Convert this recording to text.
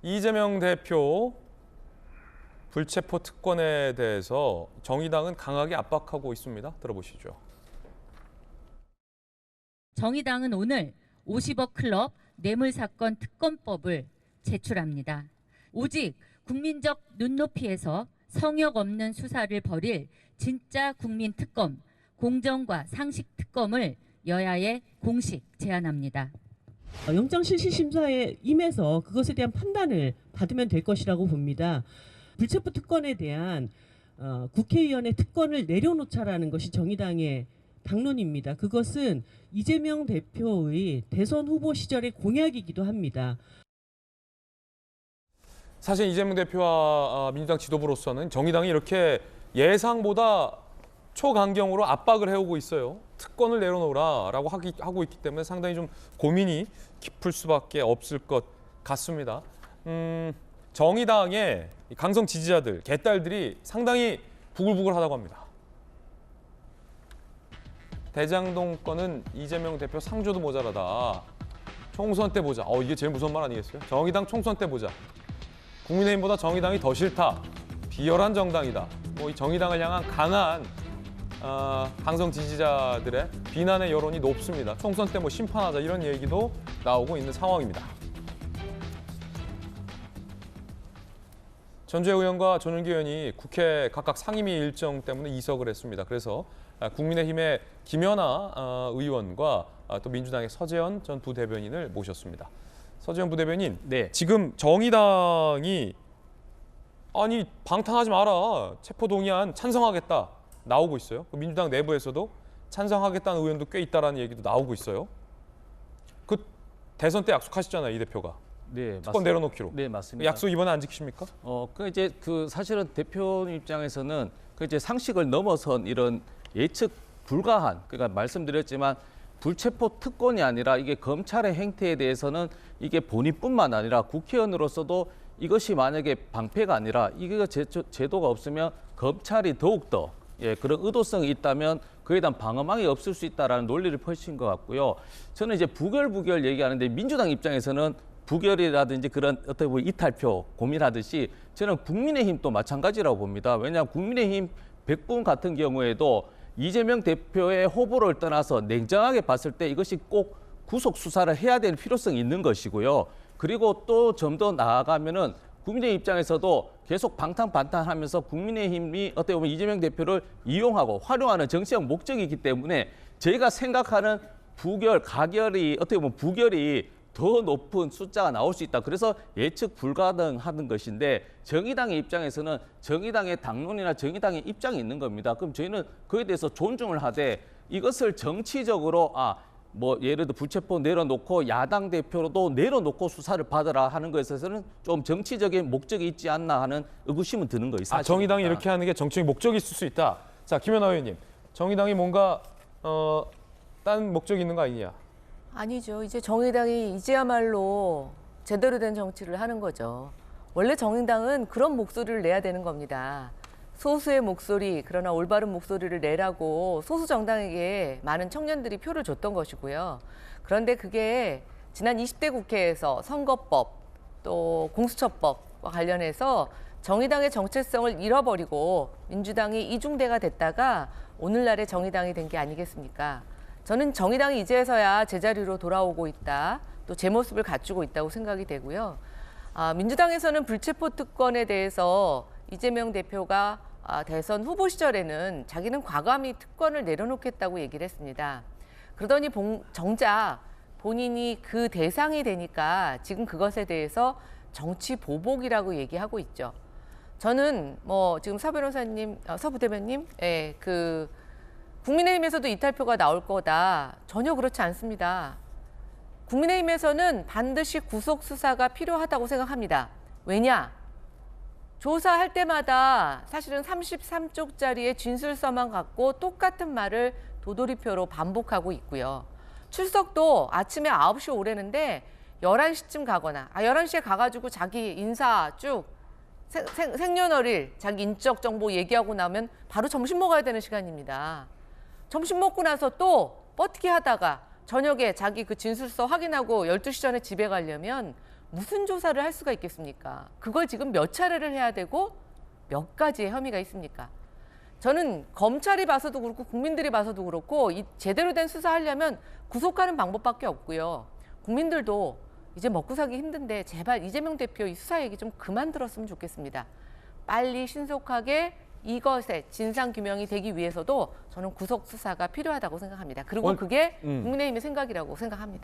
이재명 대표 불체포 특권에 대해서 정의당은 강하게 압박하고 있습니다. 들어보시죠. 정의당은 오늘 50억 클럽 뇌물사건 특검법을 제출합니다. 오직 국민적 눈높이에서 성역 없는 수사를 벌일 진짜 국민 특검, 공정과 상식 특검을 여야에 공식 제안합니다. 영장실시심사에 임해서 그것에 대한 판단을 받으면 될 것이라고 봅니다. 불체포 특권에 대한 국회의원의 특권을 내려놓자라는 것이 정의당의 당론입니다. 그것은 이재명 대표의 대선 후보 시절의 공약이기도 합니다. 사실 이재명 대표와 민주당 지도부로서는 정의당이 이렇게 예상보다 초강경으로 압박을 해오고 있어요. 특권을 내려놓으라라고 하고 있기 때문에 상당히 좀 고민이 깊을 수밖에 없을 것 같습니다. 정의당의 강성 지지자들, 개딸들이 상당히 부글부글하다고 합니다. 대장동 건은 이재명 대표 상조도 모자라다. 총선 때 보자. 이게 제일 무서운 말 아니겠어요? 정의당 총선 때 보자. 국민의힘보다 정의당이 더 싫다. 비열한 정당이다. 이 정의당을 향한 강한 강성 지지자들의 비난의 여론이 높습니다. 총선 때 심판하자 이런 얘기도 나오고 있는 상황입니다. 전주혜 의원과 전윤기 의원이 국회 각각 상임위 일정 때문에 이석을 했습니다. 그래서 국민의힘의 김연아 의원과 또 민주당의 서재현 전 부대변인을 모셨습니다. 서재현 부대변인, 네. 지금 정의당이 방탄하지 마라. 체포동의안 찬성하겠다. 나오고 있어요. 민주당 내부에서도 찬성하겠다는 의원도 꽤 있다라는 얘기도 나오고 있어요. 그 대선 때 약속하셨잖아요, 이 대표가. 네, 특권 내려놓기로. 네, 맞습니다. 약속 이번에 안 지키십니까? 사실은 대표 입장에서는 상식을 넘어선 이런 예측 불가한, 그러니까 말씀드렸지만 불체포 특권이 아니라 이게 검찰의 행태에 대해서는 이게 본인뿐만 아니라 국회의원으로서도 이것이 만약에 방패가 아니라 이게 제도가 없으면 검찰이 더욱더 그런 의도성이 있다면 그에 대한 방어망이 없을 수 있다라는 논리를 펼친 것 같고요. 저는 이제 부결 얘기하는데 민주당 입장에서는 부결이라든지 그런 어떻게 보면 이탈표 고민하듯이 저는 국민의힘도 마찬가지라고 봅니다. 왜냐하면 국민의힘 100분 같은 경우에도 이재명 대표의 호불호를 떠나서 냉정하게 봤을 때 이것이 꼭 구속 수사를 해야 되는 필요성이 있는 것이고요. 그리고 또 좀 더 나아가면은 국민의힘 입장에서도 계속 방탄하면서 국민의힘이 어떻게 보면 이재명 대표를 이용하고 활용하는 정치적 목적이기 때문에 저희가 생각하는 가결이 어떻게 보면 부결이 더 높은 숫자가 나올 수 있다. 그래서 예측 불가능하는 것인데 정의당의 입장에서는 정의당의 당론이나 정의당의 입장이 있는 겁니다. 그럼 저희는 그에 대해서 존중을 하되 이것을 정치적으로 예를 들어 불체포 내려놓고 야당 대표로도 내려놓고 수사를 받으라 하는 것에 있어서는 좀 정치적인 목적이 있지 않나 하는 의구심은 드는 거 있습니다. 정의당이 이렇게 하는 게 정치적 목적이 있을 수 있다. 자, 김연아 의원님. 정의당이 뭔가 다른 목적이 있는 거 아니냐? 아니죠. 이제 정의당이 이제야말로 제대로 된 정치를 하는 거죠. 원래 정의당은 그런 목소리를 내야 되는 겁니다. 소수의 목소리, 그러나 올바른 목소리를 내라고 소수 정당에게 많은 청년들이 표를 줬던 것이고요. 그런데 그게 지난 20대 국회에서 선거법, 또 공수처법과 관련해서 정의당의 정체성을 잃어버리고 민주당이 이중대가 됐다가 오늘날의 정의당이 된 게 아니겠습니까? 저는 정의당이 이제서야 제자리로 돌아오고 있다, 또 제 모습을 갖추고 있다고 생각이 되고요. 민주당에서는 불체포 특권에 대해서 이재명 대표가 대선 후보 시절에는 자기는 과감히 특권을 내려놓겠다고 얘기를 했습니다. 그러더니 정작 본인이 그 대상이 되니까 지금 그것에 대해서 정치 보복이라고 얘기하고 있죠. 저는 지금 서 부대변님, 국민의힘에서도 이탈표가 나올 거다. 전혀 그렇지 않습니다. 국민의힘에서는 반드시 구속 수사가 필요하다고 생각합니다. 왜냐? 조사할 때마다 사실은 33쪽짜리의 진술서만 갖고 똑같은 말을 도돌이표로 반복하고 있고요. 출석도 아침에 9시 오래는데 11시쯤 가거나 11시에 가가지고 자기 인사 쭉 생년월일 자기 인적 정보 얘기하고 나면 바로 점심 먹어야 되는 시간입니다. 점심 먹고 나서 또 뻗기 하다가 저녁에 자기 그 진술서 확인하고 12시 전에 집에 가려면 무슨 조사를 할 수가 있겠습니까? 그걸 지금 몇 차례를 해야 되고 몇 가지의 혐의가 있습니까? 저는 검찰이 봐서도 그렇고 국민들이 봐서도 그렇고 이 제대로 된 수사하려면 구속하는 방법밖에 없고요. 국민들도 이제 먹고 살기 힘든데 제발 이재명 대표 이 수사 얘기 좀 그만 들었으면 좋겠습니다. 빨리 신속하게 이것의 진상 규명이 되기 위해서도 저는 구속 수사가 필요하다고 생각합니다. 그리고 그게 국민의힘의 생각이라고 생각합니다.